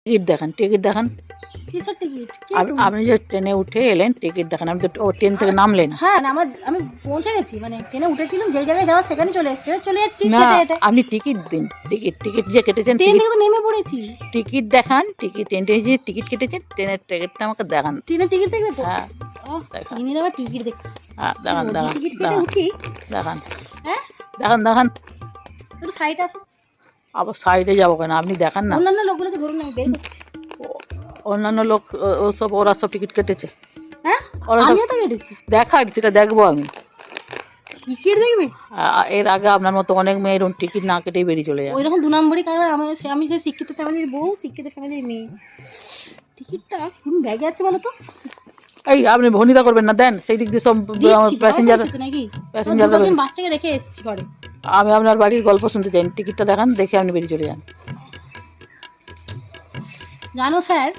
Ticket দেখান, ticket দেখান। কিসের টিকিট? আপনি যে ট্রেনে উঠে এলেন টিকিট দেখান। আমি তো ট্রেন থেকে নামলেন। হ্যাঁ আমি পৌঁছে গেছি, মানে ট্রেনে উঠেছিলাম, যে জায়গায় যাওয়ার সেখানে চলে যাচ্ছি না, হেঁটে হেঁটে। আপনি টিকিট দিন। টিকিট যে কেটেছেন, ট্রেন থেকে তো নেমে পড়েছি। টিকিট দেখান। ট্রেনে যে টিকিট কেটেছেন, ট্রেনের টিকিটটা আমাকে দেখান। ট্রেনের টিকিট দেখবে তো? হ্যাঁ দেখান। ট্রেনের আবার টিকিট দেখতে? হ্যাঁ দেখান দেখান টিকিট কেটে দেখান উঠি? দেখান হ্যাঁ, দেখান দেখান। একটু সাইড আসো। আবার সাইডে যাবো কেন? আপনি দেখান না। অন্যান্য লোকগুলোকে ধরুন, আমি বের করছি। অন্যান্য লোক ওরা সব টিকিট কেটেছে। হ্যাঁ, ওরা সব আমিও তো কেটেছি। দেখান, সেটা দেখবো আমি। টিকিট দেখবে? এর আগে আপনার মতো অনেক মেয়ে এরকম টিকিট না কেটেই বেরিয়ে চলে যায়। ওইরকম দু নম্বরই কারণ আমি যে শিক্ষিত ফ্যামিলির বউ, শিক্ষিত ফ্যামিলির মেয়ে। টিকিটটা কোন ব্যাগে আছে বলো তো? এই আপনি ভনিতা করবেন না, দেন। সেই দিক দিয়ে সব প্যাসেঞ্জার নাকি প্যাসেঞ্জার বাচ্চাকে রেখে এসেছি ঘরে। আমি আপনার বাড়ির গল্প শুনতে চাই। টিকিটটা দেখান, দেখে আপনি বেরিয়ে চলে যান। জানো স্যার,